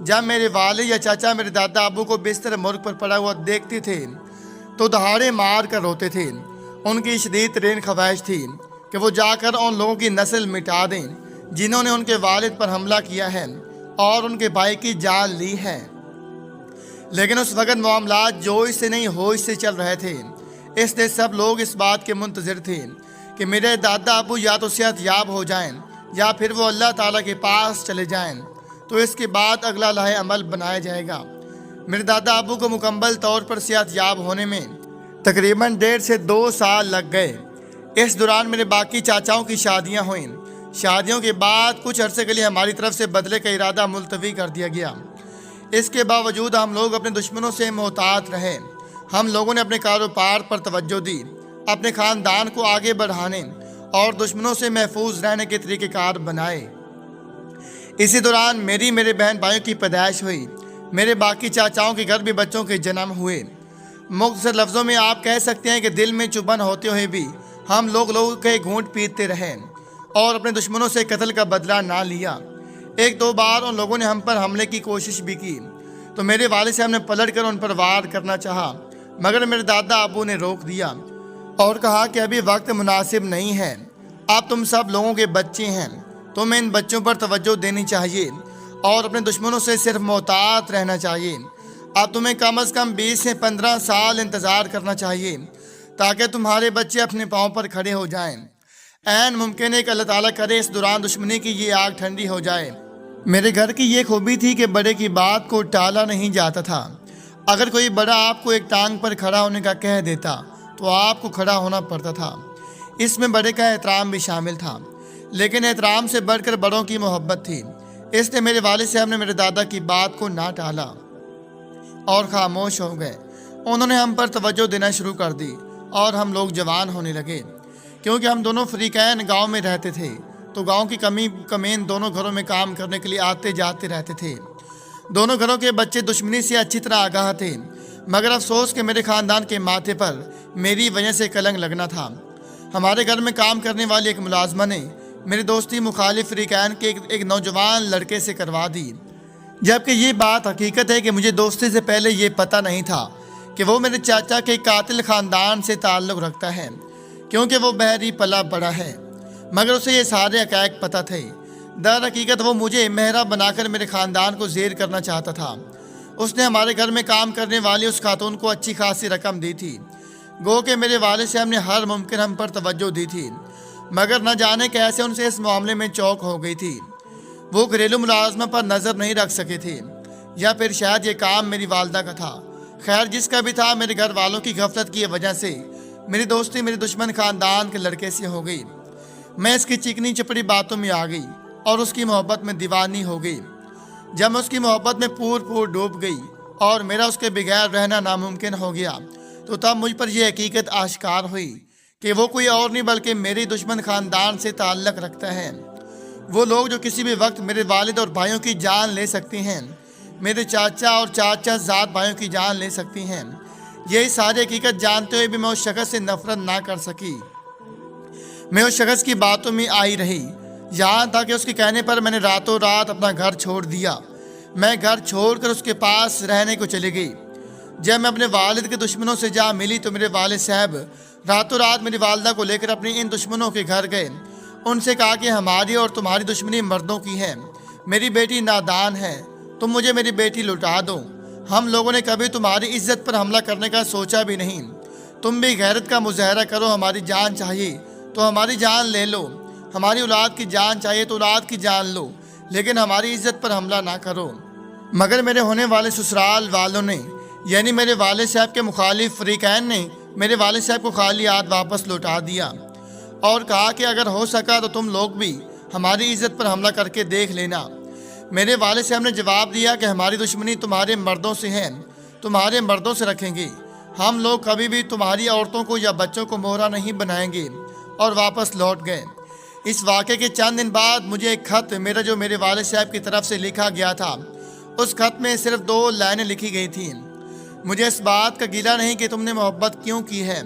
جب میرے والد یا چاچا میرے دادا ابو کو بستر مرگ پر پڑا ہوا دیکھتے تھے تو دہاڑے مار کر روتے تھے۔ ان کی شدید ترین خواہش تھی کہ وہ جا کر ان لوگوں کی نسل مٹا دیں جنہوں نے ان کے والد پر حملہ کیا ہے اور ان کے بھائی کی جان لی ہے۔ لیکن اس وقت معاملات جوش سے نہیں ہوش سے چل رہے تھے، اس لیے سب لوگ اس بات کے منتظر تھے کہ میرے دادا ابو یا تو صحت یاب ہو جائیں یا پھر وہ اللہ تعالیٰ کے پاس چلے جائیں، تو اس کے بعد اگلا لائحہ عمل بنایا جائے گا۔ میرے دادا ابو کو مکمل طور پر صحت یاب ہونے میں تقریباً 1.5 سے 2 سال لگ گئے۔ اس دوران میرے باقی چاچاؤں کی شادیاں ہوئیں۔ شادیوں کے بعد کچھ عرصے کے لیے ہماری طرف سے بدلے کا ارادہ ملتوی کر دیا گیا۔ اس کے باوجود ہم لوگ اپنے دشمنوں سے محتاط رہے۔ ہم لوگوں نے اپنے کاروبار پر توجہ دی، اپنے خاندان کو آگے بڑھانے اور دشمنوں سے محفوظ رہنے کے طریقہ کار بنائے۔ اسی دوران میرے بہن بھائیوں کی پیدائش ہوئی۔ میرے باقی چاچاؤں کے گھر بھی بچوں کے جنم ہوئے۔ مختصر لفظوں میں آپ کہہ سکتے ہیں کہ دل میں چبھن ہوتے ہوئے بھی ہم لوگوں کے گھونٹ پیتے رہے اور اپنے دشمنوں سے قتل کا بدلہ نہ لیا۔ 1-2 بار ان لوگوں نے ہم پر حملے کی کوشش بھی کی تو میرے والد صاحب نے پلٹ کر ان پر وار کرنا چاہا، مگر میرے دادا ابو نے روک دیا اور کہا کہ ابھی وقت مناسب نہیں ہے۔ اب تم سب لوگوں کے بچے ہیں، تمہیں ان بچوں پر توجہ دینی چاہیے اور اپنے دشمنوں سے صرف محتاط رہنا چاہیے۔ اب تمہیں کم از کم 20 سے 15 سال انتظار کرنا چاہیے تاکہ تمہارے بچے اپنے پاؤں پر کھڑے ہو جائیں۔ عین ممکن ہے کہ اللہ تعالیٰ کرے اس دوران دشمنی کی یہ آگ ٹھنڈی ہو جائے۔ میرے گھر کی یہ خوبی تھی کہ بڑے کی بات کو ٹالا نہیں جاتا تھا۔ اگر کوئی بڑا آپ کو ایک ٹانگ پر کھڑا ہونے کا کہہ دیتا تو آپ کو کھڑا ہونا پڑتا تھا۔ اس میں بڑے کا احترام بھی شامل تھا، لیکن احترام سے بڑھ کر بڑوں کی محبت تھی۔ اس لیے میرے والد صاحب نے میرے دادا کی بات کو نہ ٹالا اور خاموش ہو گئے۔ انہوں نے ہم پر توجہ دینا شروع کر دی اور ہم لوگ جوان ہونے لگے۔ کیونکہ ہم دونوں فریقین گاؤں میں رہتے تھے تو گاؤں کی کمین دونوں گھروں میں کام کرنے کے لیے آتے جاتے رہتے تھے۔ دونوں گھروں کے بچے دشمنی سے اچھی طرح آگاہ تھے، مگر افسوس کہ میرے خاندان کے ماتھے پر میری وجہ سے کلنک لگنا تھا۔ ہمارے گھر میں کام کرنے والی ایک ملازمہ نے میری دوستی مخالف فریقین کے ایک نوجوان لڑکے سے کروا دی، جبکہ یہ بات حقیقت ہے کہ مجھے دوستی سے پہلے یہ پتہ نہیں تھا کہ وہ میرے چاچا کے قاتل خاندان سے تعلق رکھتا ہے، کیونکہ وہ بحری پلا بڑا ہے، مگر اسے یہ سارے حقائق پتہ تھے۔ در حقیقت وہ مجھے مہرہ بنا کر میرے خاندان کو زیر کرنا چاہتا تھا۔ اس نے ہمارے گھر میں کام کرنے والی اس خاتون کو اچھی خاصی رقم دی تھی، گو کہ میرے والد صاحب نے ہر ممکن ہم پر توجہ دی تھی، مگر نہ جانے کیسے ان سے اس معاملے میں چوک ہو گئی تھی۔ وہ گھریلو ملازمہ پر نظر نہیں رکھ سکے تھے، یا پھر شاید یہ کام میری والدہ کا تھا۔ خیر جس کا بھی تھا، میرے گھر والوں کی غفلت کی وجہ سے میری دوستی میرے دشمن خاندان کے لڑکے سے ہو گئی۔ میں اس کی چکنی چپڑی باتوں میں آ گئی اور اس کی محبت میں دیوانی ہو گئی۔ جب میں اس کی محبت میں پور ڈوب گئی اور میرا اس کے بغیر رہنا ناممکن ہو گیا، تو تب مجھ پر یہ حقیقت آشکار ہوئی کہ وہ کوئی اور نہیں بلکہ میری دشمن خاندان سے تعلق رکھتا ہے۔ وہ لوگ جو کسی بھی وقت میرے والد اور بھائیوں کی جان لے سکتی ہیں، میرے چاچا اور چاچا زاد بھائیوں کی جان لے سکتی ہیں، یہی ساری حقیقت جانتے ہوئے بھی میں اس شخص سے نفرت نہ کر سکی۔ میں اس شخص کی باتوں میں آئی رہی، یہاں تک کہ اس کے کہنے پر میں نے راتوں رات اپنا گھر چھوڑ دیا۔ میں گھر چھوڑ کر اس کے پاس رہنے کو چلی گئی۔ جب میں اپنے والد کے دشمنوں سے جا ملی تو میرے والد صاحب راتوں رات میری والدہ کو لے کر اپنے ان دشمنوں کے گھر گئے۔ ان سے کہا کہ ہماری اور تمہاری دشمنی مردوں کی ہے، میری بیٹی نادان ہے، تم مجھے میری بیٹی لوٹا دو۔ ہم لوگوں نے کبھی تمہاری عزت پر حملہ کرنے کا سوچا بھی نہیں۔ تم بھی غیرت کا مظاہرہ کرو، ہماری جان چاہیے تو ہماری جان لے لو، ہماری اولاد کی جان چاہیے تو اولاد کی جان لو، لیکن ہماری عزت پر حملہ نہ کرو۔ مگر میرے ہونے والے سسرال والوں نے، یعنی میرے والد صاحب کے مخالف فریقین نے میرے والد صاحب کو خالی ہاتھ واپس لوٹا دیا اور کہا کہ اگر ہو سکا تو تم لوگ بھی ہماری عزت پر حملہ کر کے دیکھ لینا۔ میرے والد صاحب نے جواب دیا کہ ہماری دشمنی تمہارے مردوں سے ہے، تمہارے مردوں سے رکھیں گے، ہم لوگ کبھی بھی تمہاری عورتوں کو یا بچوں کو مہرہ نہیں بنائیں گے، اور واپس لوٹ گئے۔ اس واقعے کے چند دن بعد مجھے ایک خط جو میرے والد صاحب کی طرف سے لکھا گیا تھا، اس خط میں صرف 2 لائنیں لکھی گئی تھیں۔ مجھے اس بات کا گلہ نہیں کہ تم نے محبت کیوں کی ہے،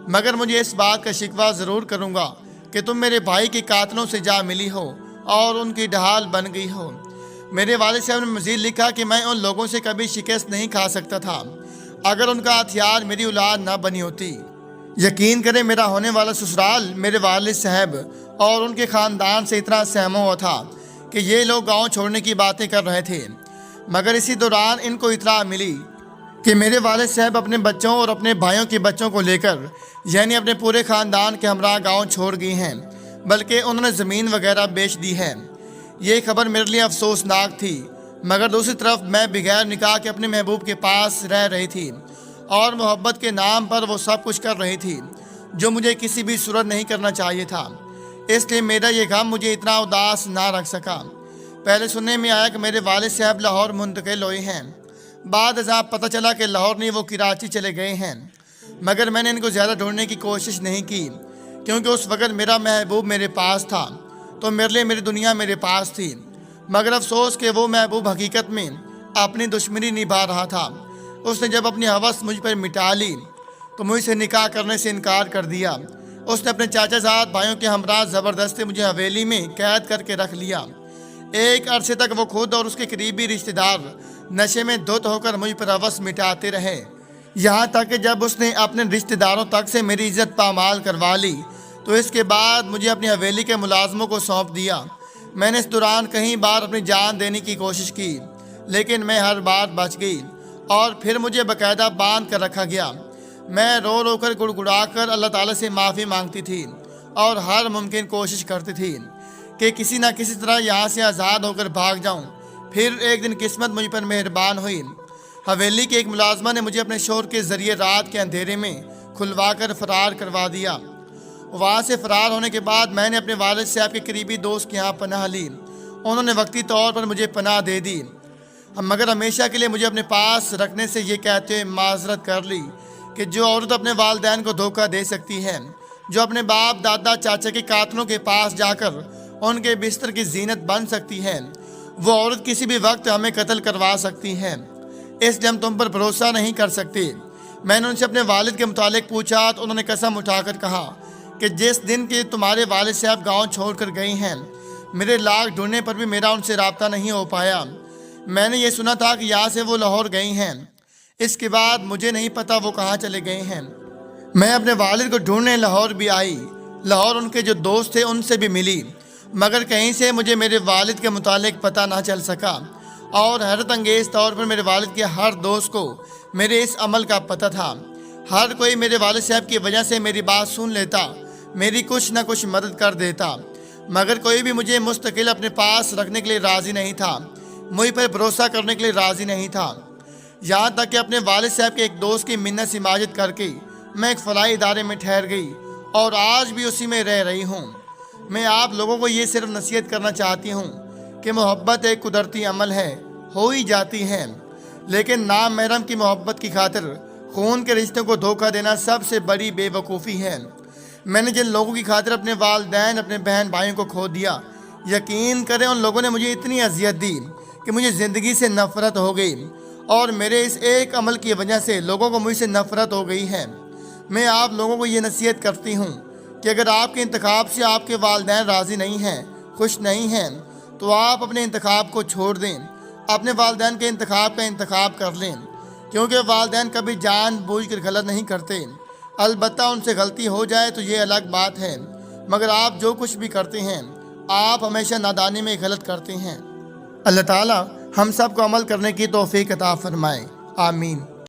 مگر مجھے اس بات کا شکوہ ضرور کروں گا کہ تم میرے بھائی کے قاتلوں سے جا ملی ہو اور ان کی ڈھال بن گئی ہو۔ میرے والد صاحب نے مزید لکھا کہ میں ان لوگوں سے کبھی شکست نہیں کھا سکتا تھا اگر ان کا ہتھیار میری اولاد نہ بنی ہوتی۔ یقین کریں میرا ہونے والا سسرال میرے والد صاحب اور ان کے خاندان سے اتنا سہما ہوا تھا کہ یہ لوگ گاؤں چھوڑنے کی باتیں کر رہے تھے، مگر اسی دوران ان کو اطلاع ملی کہ میرے والد صاحب اپنے بچوں اور اپنے بھائیوں کے بچوں کو لے کر یعنی اپنے پورے خاندان کے ہمراہ گاؤں چھوڑ گئی ہیں، بلکہ انہوں نے زمین وغیرہ بیچ دی ہے۔ یہ خبر میرے لیے افسوسناک تھی، مگر دوسری طرف میں بغیر نکاح کے اپنے محبوب کے پاس رہ رہی تھی اور محبت کے نام پر وہ سب کچھ کر رہی تھی جو مجھے کسی بھی صورت نہیں کرنا چاہیے تھا۔ اس لیے میرا یہ غم مجھے اتنا اداس نہ رکھ سکا۔ پہلے سننے میں آیا کہ میرے والد صاحب لاہور منتقل ہوئے ہیں، بعد ازاں پتہ چلا کہ لاہور نہیں وہ کراچی چلے گئے ہیں، مگر میں نے ان کو زیادہ ڈھونڈنے کی کوشش نہیں کی کیونکہ اس وقت میرا محبوب میرے پاس تھا تو میرے لیے میری دنیا میرے پاس تھی، مگر افسوس کہ وہ محبوب حقیقت میں اپنی دشمنی نبھا رہا تھا۔ اس نے جب اپنی ہوس مجھ پر مٹا لی تو مجھ سے نکاح کرنے سے انکار کر دیا۔ اس نے اپنے چاچا زاد بھائیوں کے ہمراہ زبردستی مجھے حویلی میں قید کر کے رکھ لیا۔ ایک عرصے تک وہ خود اور اس کے قریبی رشتہ دار نشے میں دھت ہو کر مجھ پر ہوس مٹاتے رہے، یہاں تک کہ جب اس نے اپنے رشتہ داروں تک سے میری عزت پامال کروا لی تو اس کے بعد مجھے اپنی حویلی کے ملازموں کو سونپ دیا۔ میں نے اس دوران کئی بار اپنی جان دینے کی کوشش کی لیکن میں ہر بار بچ گئی اور پھر مجھے باقاعدہ باندھ کر رکھا گیا۔ میں رو رو کر گڑگڑا کر اللہ تعالیٰ سے معافی مانگتی تھی اور ہر ممکن کوشش کرتی تھی کہ کسی نہ کسی طرح یہاں سے آزاد ہو کر بھاگ جاؤں۔ پھر ایک دن قسمت مجھ پر مہربان ہوئی۔ حویلی کے ایک ملازمہ نے مجھے اپنے شوہر کے ذریعے رات کے اندھیرے میں کھلوا کر فرار کروا دیا۔ وہاں سے فرار ہونے کے بعد میں نے اپنے والد صاحب کے قریبی دوست کے یہاں پناہ لی۔ انہوں نے وقتی طور پر مجھے پناہ دے دی، مگر ہمیشہ کے لیے مجھے اپنے پاس رکھنے سے یہ کہتے ہوئے معذرت کر لی کہ جو عورت اپنے والدین کو دھوکہ دے سکتی ہے، جو اپنے باپ دادا چاچا کے قاتلوں کے پاس جا کر ان کے بستر کی زینت بن سکتی ہے، وہ عورت کسی بھی وقت ہمیں قتل کروا سکتی ہے، اس لیے ہم تم پر بھروسہ نہیں کر سکتے۔ میں نے ان سے اپنے والد کے متعلق پوچھا تو انہوں نے قسم اٹھا کر کہا کہ جس دن کے تمہارے والد صاحب گاؤں چھوڑ کر گئے ہیں، میرے لاکھ ڈھونڈنے پر بھی میرا ان سے رابطہ نہیں ہو پایا۔ میں نے یہ سنا تھا کہ یہاں سے وہ لاہور گئی ہیں، اس کے بعد مجھے نہیں پتا وہ کہاں چلے گئے ہیں۔ میں اپنے والد کو ڈھونڈنے لاہور بھی آئی، لاہور ان کے جو دوست تھے ان سے بھی ملی، مگر کہیں سے مجھے میرے والد کے متعلق پتہ نہ چل سکا، اور حیرت انگیز طور پر میرے والد کے ہر دوست کو میرے اس عمل کا پتہ تھا۔ ہر کوئی میرے والد صاحب کی وجہ سے میری بات سن لیتا، میری کچھ نہ کچھ مدد کر دیتا، مگر کوئی بھی مجھے مستقل اپنے پاس رکھنے کے لیے راضی نہیں تھا، مجھ پر بھروسہ کرنے کے لیے راضی نہیں تھا۔ یہاں تک کہ اپنے والد صاحب کے ایک دوست کی منت سماجت کر کے میں ایک فلاحی ادارے میں ٹھہر گئی اور آج بھی اسی میں رہ رہی ہوں۔ میں آپ لوگوں کو یہ صرف نصیحت کرنا چاہتی ہوں کہ محبت ایک قدرتی عمل ہے، ہو ہی جاتی ہے، لیکن نام محرم کی محبت کی خاطر خون کے رشتوں کو دھوکہ دینا سب سے بڑی بے وقوفی ہے۔ میں نے جن لوگوں کی خاطر اپنے والدین اپنے بہن بھائیوں کو کھو دیا، یقین کریں ان لوگوں نے مجھے اتنی اذیت دی کہ مجھے زندگی سے نفرت ہو گئی، اور میرے اس ایک عمل کی وجہ سے لوگوں کو مجھ سے نفرت ہو گئی ہے۔ میں آپ لوگوں کو یہ نصیحت کرتی ہوں کہ اگر آپ کے انتخاب سے آپ کے والدین راضی نہیں ہیں، خوش نہیں ہیں، تو آپ اپنے انتخاب کو چھوڑ دیں، اپنے والدین کے انتخاب کا انتخاب کر لیں، کیونکہ والدین کبھی جان بوجھ کر غلط نہیں کرتے۔ البتہ ان سے غلطی ہو جائے تو یہ الگ بات ہے، مگر آپ جو کچھ بھی کرتے ہیں آپ ہمیشہ نادانی میں غلط کرتے ہیں۔ اللہ تعالیٰ ہم سب کو عمل کرنے کی توفیق عطا فرمائے، آمین۔